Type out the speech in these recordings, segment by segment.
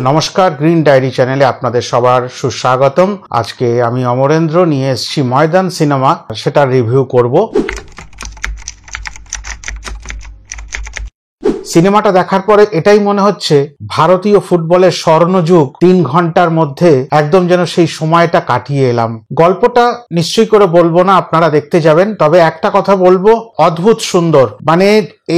নমস্কার, green diary চ্যানেলে আপনাদের সবার সুস্বাগতম। আজকে আমি অমরেন্দ্র নিয়ে এসেছি ময়দান সিনেমা, সেটা রিভিউ করব। সিনেমাটা দেখার পরে এটাই মনে হচ্ছে ভারতীয় ফুটবলের স্বর্ণযুগ 3 ঘন্টার মধ্যে একদম যেন সেই সময়টা কাটিয়ে এলাম। গল্পটা নিশ্চয়ই করে বলবো না, আপনারা দেখতে যাবেন। তবে একটা কথা বলবো, অদ্ভুত সুন্দর। মানে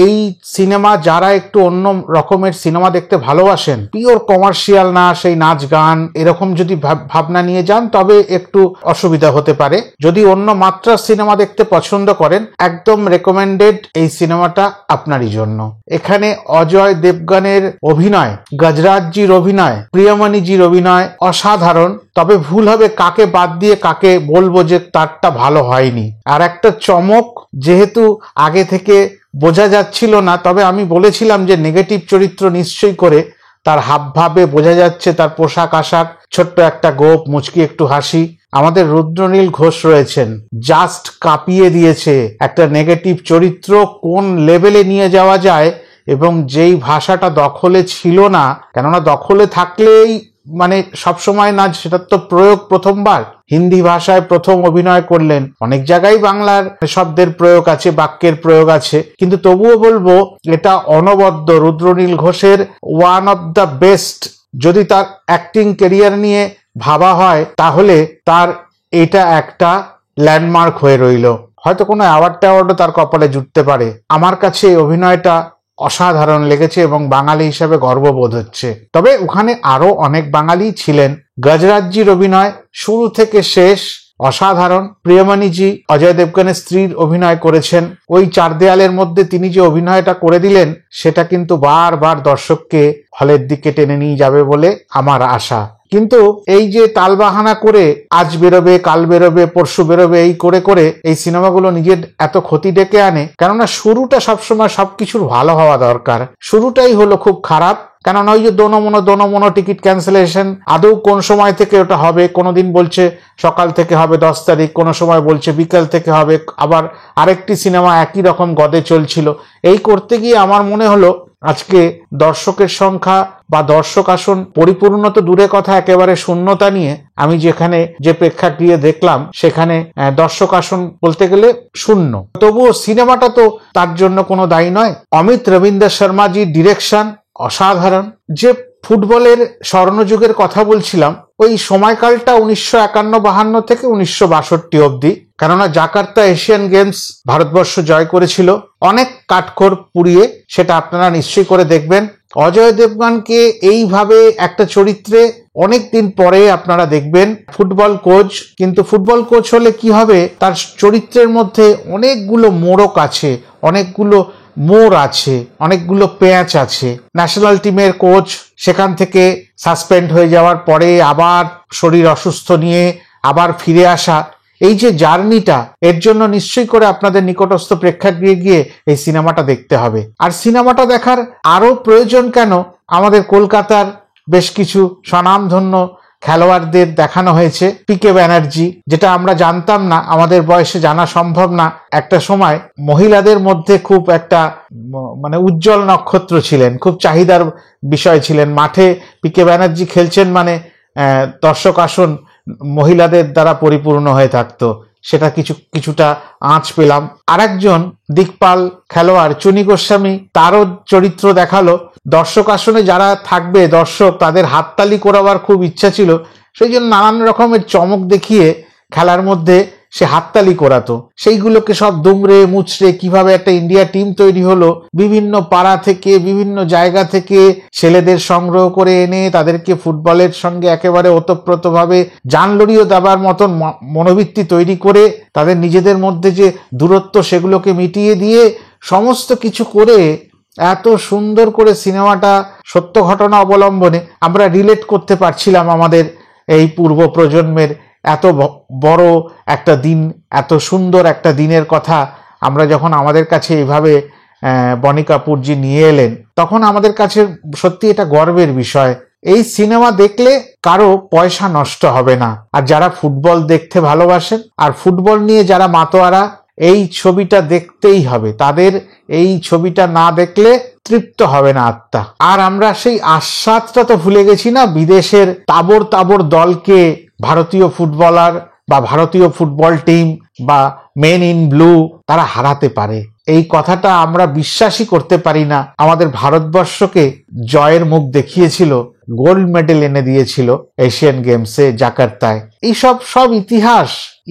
এই সিনেমা যারা একটু অন্য রকমের সিনেমা দেখতে ভালোবাসেন, পিওর কমার্শিয়াল না, সেই নাচ গান এরকম যদি ভাবনা নিয়ে যান তবে একটু অসুবিধা হতে পারে। যদি অন্য মাত্রার সিনেমা দেখতে পছন্দ করেন, একদম রেকমেন্ডেড এই সিনেমাটা আপনারই জন্য। এখানে অজয় দেবগনের অভিনয়, গজরাজজির অভিনয়, প্রিয়মণিজির অভিনয় অসাধারণ। তবে ভুল হবে কাকে বাদ দিয়ে কাকে বলবো যে তারটা ভালো হয়নি। আর একটা চমক, যেহেতু আগে থেকে বোঝা যাচ্ছিল না, তবে আমি বলেছিলাম যে নেগেটিভ চরিত্র নিশ্চয়ই করে তার হাবভাবে বোঝা যাচ্ছে, তার পোশাক আশাক, ছোট্ট একটা গোপ, মুচকি একটু হাসি। আমাদের রুদ্রনীল ঘোষ রয়েছেন, জাস্ট কাঁপিয়ে দিয়েছে একটা নেগেটিভ চরিত্র কোন লেভেলে নিয়ে যাওয়া যায়। এবং যেই ভাষাটা দখলে ছিল না, কেননা দখলে থাকলেই মানে সবসময় না, সেটা তো প্রয়োগ প্রথমবার হিন্দি ভাষায় প্রথম অভিনয় করলেন। অনেক জায়গায় বাংলার শব্দের প্রয়োগ আছে, বাক্যের প্রয়োগ আছে, কিন্তু তবুও বলবো এটা অনবদ্য। রুদ্রনীল ঘোষের ওয়ান অফ দ্য বেস্ট যদি তার অ্যাক্টিং কেরিয়ার নিয়ে ভাবা হয়, তাহলে তার এটা একটা ল্যান্ডমার্ক হয়ে রইল। হয়তো কোনো অ্যাওয়ার্ডও তার কপালে জুটতে পারে। আমার কাছে এই অভিনয়টা অসাধারণ লেগেছে এবং বাঙালি হিসেবে গর্ববোধ হচ্ছে। তবে ওখানে আরো অনেক বাঙালি ছিলেন। গজরাজজির অভিনয় শুরু থেকে শেষ অসাধারণ। প্রিয়মণিজি অজয় দেবগনের স্ত্রীর অভিনয় করেছেন। ওই 4 দেয়ালের মধ্যে তিনি যে অভিনয়টা করে দিলেন, সেটা কিন্তু বারবার দর্শককে হলের দিকে টেনে নিয়ে যাবে বলে আমার আশা। কিন্তু এই যে তালবাহানা করে আজ বেরোবে, কাল বেরোবে, পরশু বেরোবে, এই করে করে এই সিনেমাগুলো নিজের এত ক্ষতি ডেকে আনে। কেননা শুরুটা সবসময় সবকিছুর ভালো হওয়া দরকার, শুরুটাই হলো খুব খারাপ। কেননা ওই যে দোনো টিকিট ক্যান্সেলেশন, আদৌ কোন সময় থেকে ওটা হবে? কোনোদিন বলছে সকাল থেকে হবে 10 তারিখ, কোনো সময় বলছে বিকাল থেকে হবে, আবার আরেকটি সিনেমা একই রকম গদে চলছিল। এই করতে গিয়ে আমার মনে হলো আজকে দর্শকের সংখ্যা বা দর্শক আসন পরিপূর্ণ তো দূরে কথা, একেবারে শূন্যতা নিয়ে আমি যেখানে যে প্রেক্ষাগৃহে দেখলাম, সেখানে দর্শক আসন বলতে গেলে শূন্য। তবুও সিনেমাটা তো তার জন্য কোনো দায়ী নয়। অমিত রবীন্দ্র শর্মাজির ডিরেকশন অসাধারণ। যে ফুটবলের স্বর্ণযুগের কথা বলছিলাম, ওই সময়কালটা 1951-52 থেকে 1962 অবধি। কেননা জাকার্তা এশিয়ান গেমস ভারতবর্ষ জয় করেছিল, অনেক কাঠখড় পুড়িয়ে। সেটা আপনারা নিশ্চয়ই করে দেখবেন। অজয় দেবগনকে এইভাবে একটা চরিত্রে অনেক দিন পরে আপনারা দেখবেন ফুটবল কোচ। কিন্তু ফুটবল কোচ হলে কি হবে, তার চরিত্রের মধ্যে অনেকগুলো মোড়ক আছে, অনেকগুলো মোড় আছে, অনেকগুলো পেঁচ আছে। ন্যাশনাল টিমের কোচ, সেখান থেকে সাসপেন্ড হয়ে যাওয়ার পরে আবার শরীর অসুস্থ নিয়ে আবার ফিরে আসা, এই যে জার্নিটা, এর জন্য নিশ্চয়ই করে আপনাদের নিকটস্থ প্রেক্ষাগৃহে গিয়ে এই সিনেমাটা দেখতে হবে। আর সিনেমাটা দেখার আরো প্রয়োজন কেন, আমাদের কলকাতার বেশ কিছু স্বনামধন্য খেলোয়াড়দের দেখানো হয়েছে। পিকে ব্যানার্জি, যেটা আমরা জানতাম না, আমাদের বয়সে জানা সম্ভব না, একটা সময় মহিলাদের মধ্যে খুব একটা মানে উজ্জ্বল নক্ষত্র ছিলেন, খুব চাহিদার বিষয় ছিলেন। মাঠে পিকে ব্যানার্জি খেলছেন মানে দর্শক আসন মহিলাদের দ্বারা পরিপূর্ণ হয়ে থাকতো, সেটা কিছুটা আঁচ পেলাম। আরেকজন দিকপাল খেলোয়াড় চুনি গোস্বামী, তারও চরিত্র দেখালো। দর্শক আসনে যারা থাকবে দর্শক, তাদের হাততালি করাবার খুব ইচ্ছা ছিল, সেই জন্য নানান রকমের চমক দেখিয়ে খেলার মধ্যে সে হাততালি করাতো। সেইগুলোকে সব দুমড়ে মুচড়ে কিভাবে একটা ইন্ডিয়া টিম তৈরি হলো, বিভিন্ন পাড়া থেকে বিভিন্ন জায়গা থেকে ছেলেদের সংগ্রহ করে এনে তাদেরকে ফুটবলের সঙ্গে একেবারে ওতপ্রোতভাবে জান লড়িয়ে দেবার মতন মনোবৃত্তি তৈরি করে তাদের নিজেদের মধ্যে যে দূরত্ব, সেগুলোকে মিটিয়ে দিয়ে সমস্ত কিছু করে এত সুন্দর করে সিনেমাটা সত্য ঘটনা অবলম্বনে আমরা রিলেট করতে পারছিলাম। আমাদের এই পূর্ব প্রজন্মের এত বড় একটা দিন, এত সুন্দর একটা দিনের কথা আমরা যখন আমাদের কাছে এইভাবে বনি কাপুরজি নিয়ে এলেন, তখন আমাদের কাছে সত্যি এটা গর্বের বিষয়। এই সিনেমা দেখলে কারো পয়সা নষ্ট হবে না। আর যারা ফুটবল দেখতে ভালোবাসেন আর ফুটবল নিয়ে যারা মাতোয়ারা, এই ছবিটা দেখতেই হবে। তাদের এই ছবিটা না দেখলে তৃপ্ত হবে না আত্মা। আর আমরা সেই আস্বাদটা তো ভুলে গেছি না, বিদেশের তাবড় তাবড় দলকে ভারতীয় ফুটবলার বা ভারতীয় ফুটবল টিম বা মেন ইন ব্লু তারা হারাতে পারে। এই কথাটা আমরা বিশ্বাসই করতে পারি না। আমাদের ভারতবর্ষকে জয়ের মুখ দেখিয়েছিল, গোল্ড মেডেল এনে দিয়েছিল এশিয়ান গেমসে জাকার্তায়। এইসব সব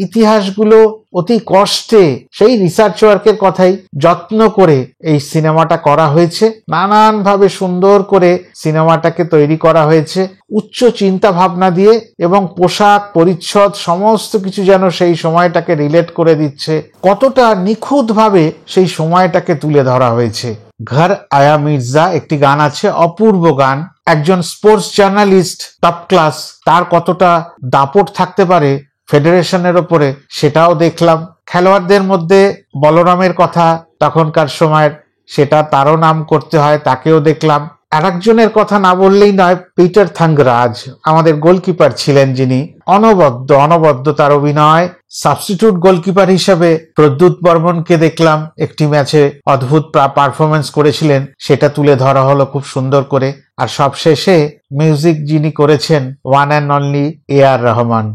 ইতিহাসগুলো অতি কষ্টে সেই রিসার্চ ওয়ার্কের কথাই যত্ন করে এই সিনেমাটা করা হয়েছে। নানানভাবে সুন্দর করে সিনেমাটাকে তৈরি করা হয়েছে, উচ্চ চিন্তা ভাবনা দিয়ে, এবং পোশাক পরিচ্ছদ সমস্ত কিছু যেন সেই সময়টাকে রিলেট করে দিচ্ছে। কতটা নিখুঁতভাবে সেই সময়টাকে তুলে ধরা হয়েছে। ঘর আয়া মির্জা একটি গান আছে, অপূর্ব গান। একজন স্পোর্টস জার্নালিস্ট টপ ক্লাস, তার কতটা দাপট থাকতে পারে ফেডারেশনের ওপরে সেটাও দেখলাম। খেলোয়াড়দের মধ্যে বলরামের কথা তখনকার সময়ের, সেটা তারও নাম করতে হয়, তাকেও দেখলাম। আরেকজনের কথা না বললেই নয়, পিটার থাঙ্গরাজ আমাদের গোলকিপার ছিলেন, যিনি অনবদ্য তার অভিনয়। সাবস্টিটিউট গোলকিপার হিসেবে প্রদ্যুৎ বর্মনকে দেখলাম, একটি ম্যাচে অদ্ভুত পারফরমেন্স করেছিলেন, সেটা তুলে ধরা হলো খুব সুন্দর করে। আর সবশেষে মিউজিক যিনি করেছেন, one and only A.R. Rahman.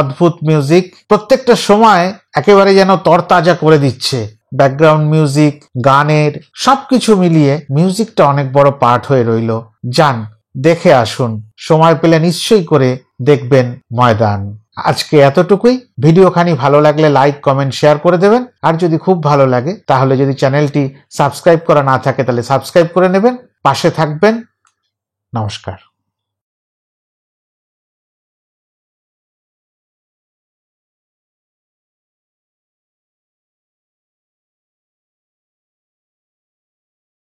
অদ্ভুত মিউজিক, প্রত্যেকটা সময় একেবারে যেন তরতাজা করে দিচ্ছে। ব্যাকগ্রাউন্ড মিউজিক, গানের সবকিছু মিলিয়ে মিউজিকটা অনেক বড় পার্ট হয়ে রইল। যান, দেখে আসুন, সময় পেলে নিশ্চয়ই করে দেখবেন ময়দান। আজকে এতটুকুই। ভিডিওখানি ভালো লাগলে লাইক কমেন্ট শেয়ার করে দেবেন। আর যদি খুব ভালো লাগে তাহলে যদি চ্যানেলটি সাবস্ক্রাইব করা না থাকে তাহলে সাবস্ক্রাইব করে নেবেন, পাশে থাকবেন। নমস্কার।